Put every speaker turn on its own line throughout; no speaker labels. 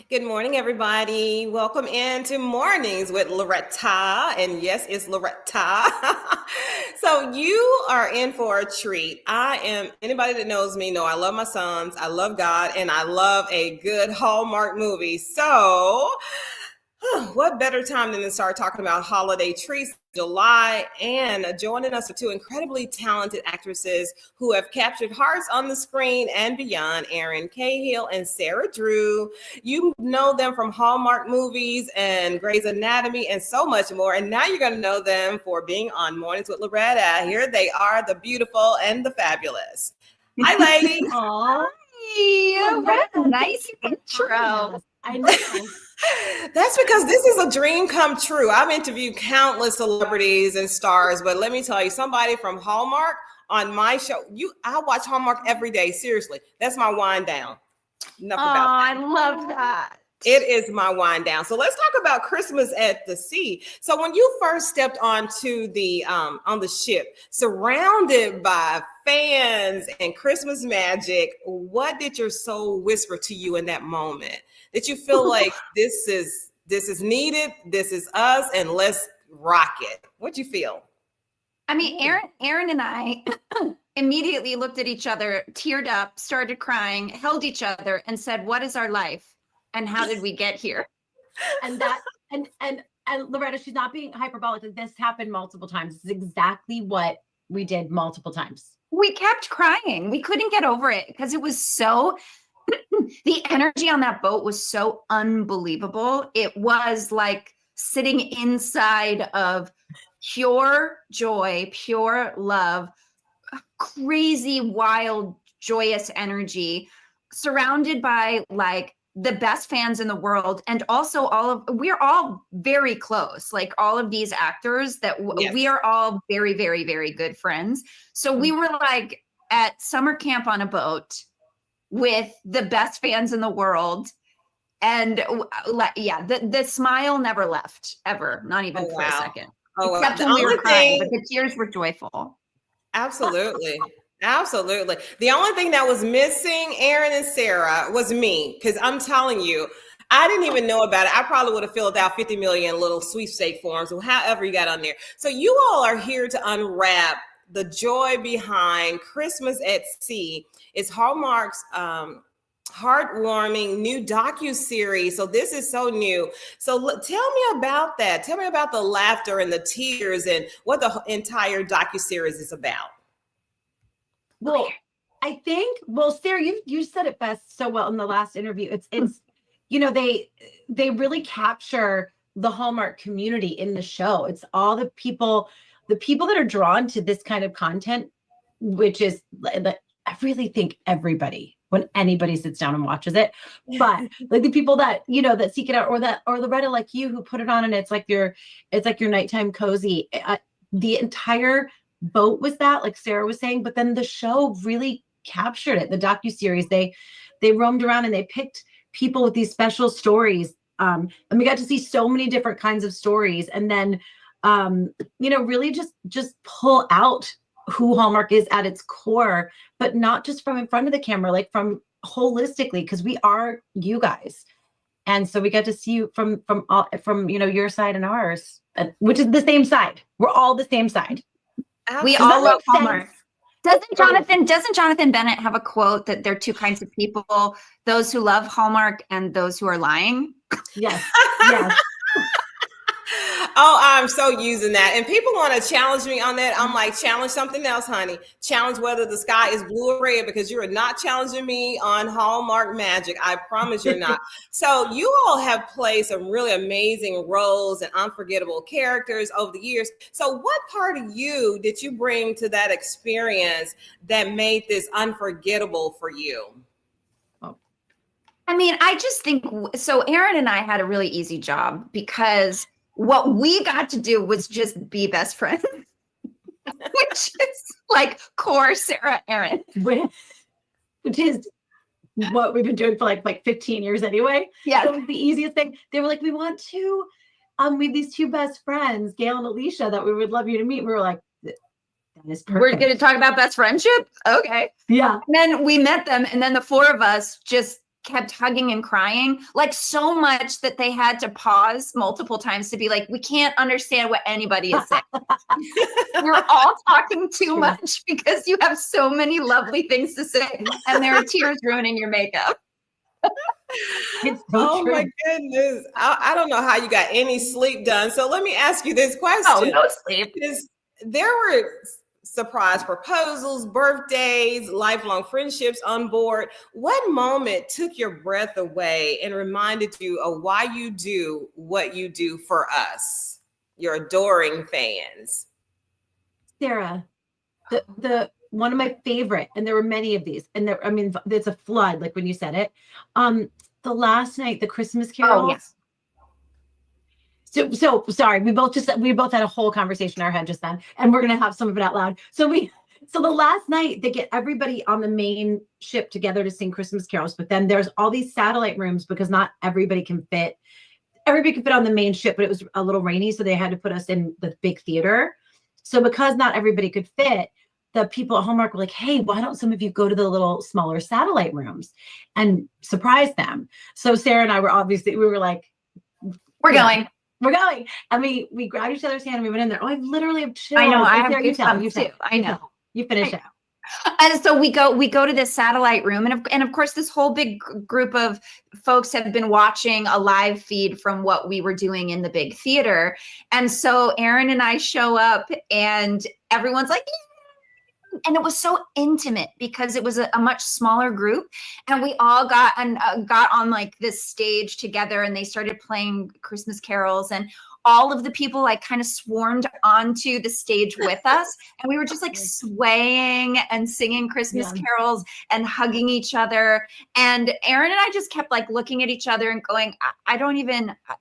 Good morning, everybody. Welcome into Mornings with Loretta. And yes, it's Loretta. So you are in for a treat. Anybody that knows me know I love my sons, I love God, and I love a good Hallmark movie. So what better time than to start talking about holiday treats, July, and joining us are two incredibly talented actresses who have captured hearts on the screen and beyond, Erin Cahill and Sarah Drew. You know them from Hallmark movies and Grey's Anatomy and so much more. And now you're going to know them for being on Mornings with Loretta. Here they are, the beautiful and the fabulous. Hi, ladies.
Aw.
Hi, what a nice intro.
I know.
That's because this is a dream come true. I've interviewed countless celebrities and stars, but let me tell you, somebody from Hallmark on my show, I watch Hallmark every day. Seriously, that's my wind down. Enough about that.
I love that.
It is my wind down. So let's talk about Christmas at the Sea. So when you first stepped onto the on the ship, surrounded by fans and Christmas magic, what did your soul whisper to you in that moment? Did you feel like this is needed, this is us, and let's rock it? What'd you feel?
I mean, Erin and I immediately looked at each other, teared up, started crying, held each other, and said, "What is our life? And how did we get here?"
And Loretta, she's not being hyperbolic. This happened multiple times. This is exactly what we did multiple times.
We kept crying. We couldn't get over it because it was so, the energy on that boat was so unbelievable. It was like sitting inside of pure joy, pure love, crazy, wild, joyous energy, surrounded by like the best fans in the world. And also we're all very close. Like all of these actors that
Yes.
we are all very, very, very good friends. So we were like at summer camp on a boat with the best fans in the world. And yeah, the smile never left ever, not even for a second. Except when we were crying, but the tears were joyful.
Absolutely. Absolutely. The only thing that was missing, Erin and Sarah, was me. Because I'm telling you, I didn't even know about it. I probably would have filled out 50 million little sweepstake forms or however you got on there. So you all are here to unwrap the joy behind Christmas at Sea. It's Hallmark's heartwarming new docuseries. So this is so new. So tell me about that. Tell me about the laughter and the tears and what the entire docuseries is about.
Well, I think, Sarah, you said it best so well in the last interview. It's they really capture the Hallmark community in the show. It's all the people that are drawn to this kind of content, which is, I really think everybody, when anybody sits down and watches it, but like the people that, that seek it out, or Loretta, like you, who put it on and it's like your nighttime cozy. The entire boat was that, like Sarah was saying, but then the show really captured it. The docuseries, they roamed around and they picked people with these special stories. And we got to see so many different kinds of stories. And then, really just pull out who Hallmark is at its core, but not just from in front of the camera, like from holistically, because we are you guys. And so we got to see you from your side and ours, which is the same side. We're all the same side.
We all love Hallmark. Doesn't Jonathan Bennett have a quote that there are two kinds of people, those who love Hallmark and those who are lying?
Yes. Yes.
Oh, I'm so using that. And people want to challenge me on that. I'm like, challenge something else, honey. Challenge whether the sky is blue or red, because you are not challenging me on Hallmark magic. I promise you're not. So you all have played some really amazing roles and unforgettable characters over the years. So what part of you did you bring to that experience that made this unforgettable for you?
I mean, I just think, so Erin and I had a really easy job because what we got to do was just be best friends, which is like core Sarah Erin.
Which is what we've been doing for like 15 years anyway.
Yeah.
So it was the easiest thing. They were like, we want to, we have these two best friends, Gail and Alicia, that we would love you to meet. We were like, that is perfect.
We're going to talk about best friendship? Okay.
Yeah.
And then we met them, and then the four of us just kept hugging and crying, like so much that they had to pause multiple times to be like, we can't understand what anybody is saying. We're all talking too much because you have so many lovely things to say, and there are tears ruining your makeup.
It's so true.
My goodness. I don't know how you got any sleep done. So let me ask you this question.
Oh, no sleep.
There were surprise proposals, birthdays, lifelong friendships on board. What moment took your breath away and reminded you of why you do what you do for us, your adoring fans?
Sarah, the one of my favorite, and there were many of these, and there, I mean, there's a flood, like when you said it. The last night, the Christmas carols.
Oh, yes.
So sorry, we both had a whole conversation in our head just then, and we're gonna have some of it out loud. So the last night they get everybody on the main ship together to sing Christmas carols, but then there's all these satellite rooms because not everybody can fit. Everybody could fit on the main ship, but it was a little rainy, so they had to put us in the big theater. So because not everybody could fit, the people at Hallmark were like, hey, why don't some of you go to the little smaller satellite rooms and surprise them? So Sarah and I we were like,
we're going.
We're going. And we grabbed each other's hand and we went in there. Oh, I literally have chills.
I know. I have
goosebumps
too. I know.
You finish it.
And so we go to this satellite room, and of course this whole big group of folks have been watching a live feed from what we were doing in the big theater. And so Aaron and I show up and everyone's like, and it was so intimate because it was a much smaller group, and we all got on like this stage together, and they started playing Christmas carols, and all of the people like kind of swarmed onto the stage with us, and we were just like swaying and singing Christmas carols and hugging each other. And Aaron and I just kept like looking at each other and going,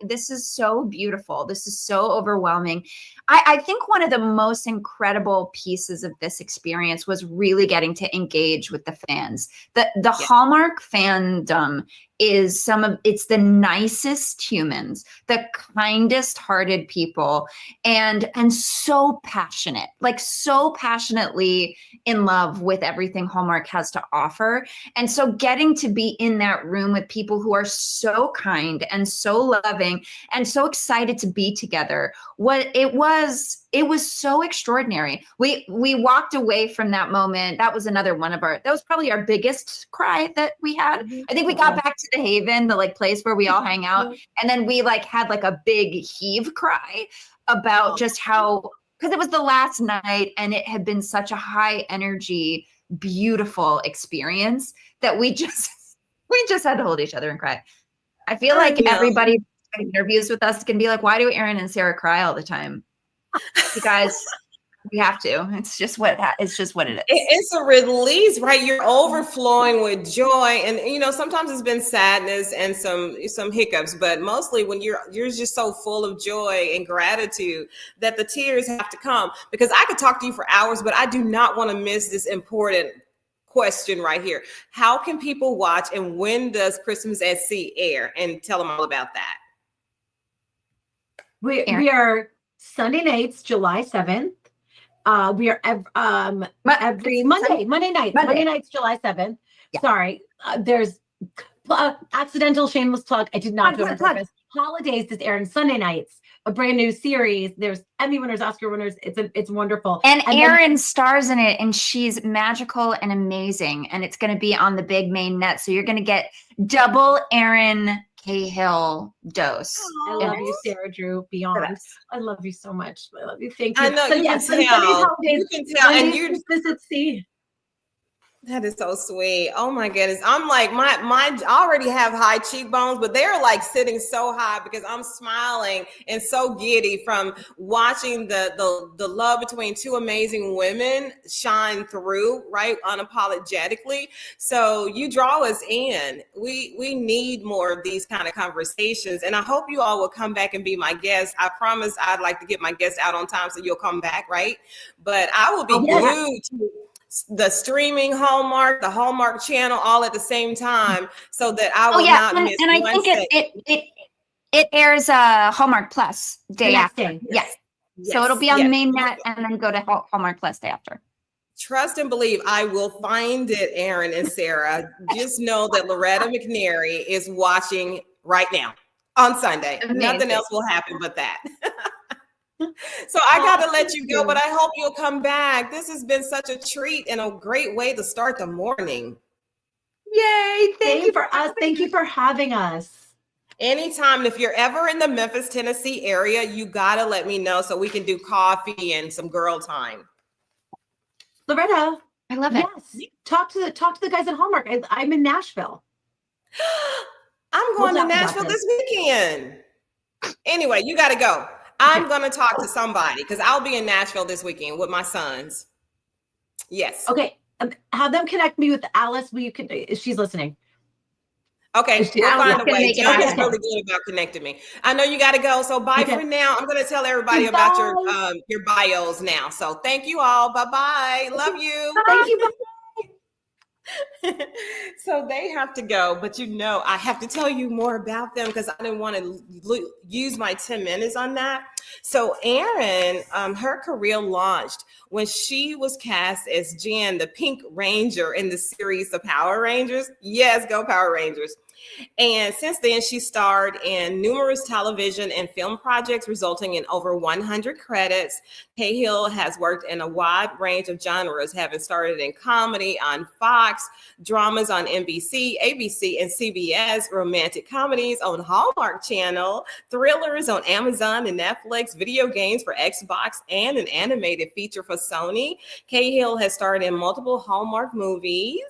this is so beautiful. This is so overwhelming. I think one of the most incredible pieces of this experience was really getting to engage with the fans. The Hallmark fandom is it's the nicest humans, the kindest hearted people, and so passionate, like so passionately in love with everything Hallmark has to offer. And so getting to be in that room with people who are so kind and so loving and so excited to be together, it was so extraordinary. We walked away from that moment. That was that was probably our biggest cry that we had. I think we got back to the Haven, the like place where we all hang out. And then we like had like a big heave cry about just how, because it was the last night and it had been such a high energy, beautiful experience that we just had to hold each other and cry. I feel like everybody doing interviews with us can be like, why do Aaron and Sarah cry all the time? You guys, we have to. It's just what it is.
It's a release, right? You're overflowing with joy, and sometimes it's been sadness and some hiccups, but mostly when you're just so full of joy and gratitude that the tears have to come. Because I could talk to you for hours, but I do not want to miss this important question right here. How can people watch, and when does Christmas at Sea air? And tell them all about that.
We are Sunday nights, July 7th. We are every Monday nights, July 7th. Yeah. Sorry, there's accidental shameless plug. I did not do it on purpose. Holidays is airing Sunday nights. A brand new series. There's Emmy winners, Oscar winners. It's wonderful.
And Erin stars in it, and she's magical and amazing. And it's going to be on the big main net, so you're going to get double Erin Cahill dose.
I love you, Sarah Drew. Beyond. I love you so much. I love you. Thank you.
I know, you can tell. You can tell. And you
visit sea.
That is so sweet. Oh my goodness. I'm like, my already have high cheekbones, but they're like sitting so high because I'm smiling and so giddy from watching the love between two amazing women shine through, right? Unapologetically. So you draw us in. We need more of these kind of conversations. And I hope you all will come back and be my guest. I promise I'd like to get my guest out on time so you'll come back, right? But I will be glued to the streaming Hallmark, the Hallmark Channel, all at the same time, so that I will not miss.
And I think it airs Hallmark Plus day after. Yes. So it'll be on the main net and then go to Hallmark Plus day after.
Trust and believe. I will find it, Aaron and Sarah. Just know that Loretta McNary is watching right now on Sunday.
Amazing.
Nothing else will happen but that. So I got to let you go, but I hope you'll come back. This has been such a treat and a great way to start the morning.
Yay. Thank you
for us. Thank you for having us.
Anytime. If you're ever in the Memphis, Tennessee area, you got to let me know so we can do coffee and some girl time.
Loretta,
I love it.
Yes. Talk to the guys at Hallmark. I'm in Nashville.
I'm going to Nashville this weekend. Anyway, you got to go. I'm going to talk to somebody because I'll be in Nashville this weekend with my sons. Yes.
Okay. Have them connect me with Alice. She's listening.
Okay. We'll find a way. John is really good about connecting me. I know you got to go. So bye for now. I'm going to tell everybody about your bios now. So thank you all. Bye-bye. Love you.
Thank you. Bye.
So they have to go, but I have to tell you more about them because I didn't want to use my 10 minutes on that. So Erin, her career launched when she was cast as Jen, the Pink Ranger in the series The Power Rangers. Yes, go Power Rangers. And since then, she starred in numerous television and film projects, resulting in over 100 credits. Cahill has worked in a wide range of genres, having started in comedy on Fox, dramas on NBC, ABC, and CBS, romantic comedies on Hallmark Channel, thrillers on Amazon and Netflix, video games for Xbox, and an animated feature for Sony. Cahill has starred in multiple Hallmark movies,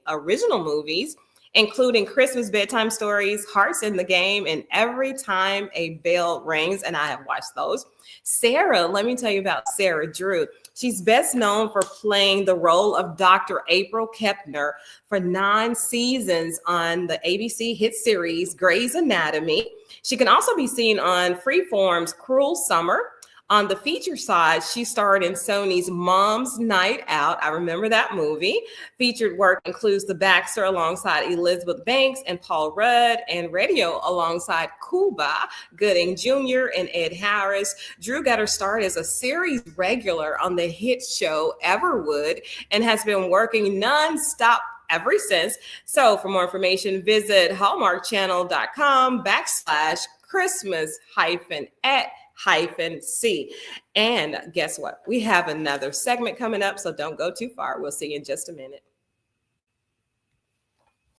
original movies, including Christmas Bedtime Stories, Hearts in the Game, and Every Time a Bell Rings, and I have watched those. Sarah, let me tell you about Sarah Drew. She's best known for playing the role of Dr. April Kepner for 9 seasons on the ABC hit series Grey's Anatomy. She can also be seen on Freeform's Cruel Summer. On the feature side, she starred in Sony's Mom's Night Out. I remember that movie. Featured work includes The Baxter alongside Elizabeth Banks and Paul Rudd, and radio alongside Cuba Gooding Jr. and Ed Harris. Drew got her start as a series regular on the hit show Everwood and has been working nonstop ever since. So for more information, visit hallmarkchannel.com/Christmas-@-C. And guess what? We have another segment coming up, so don't go too far. We'll see you in just a minute.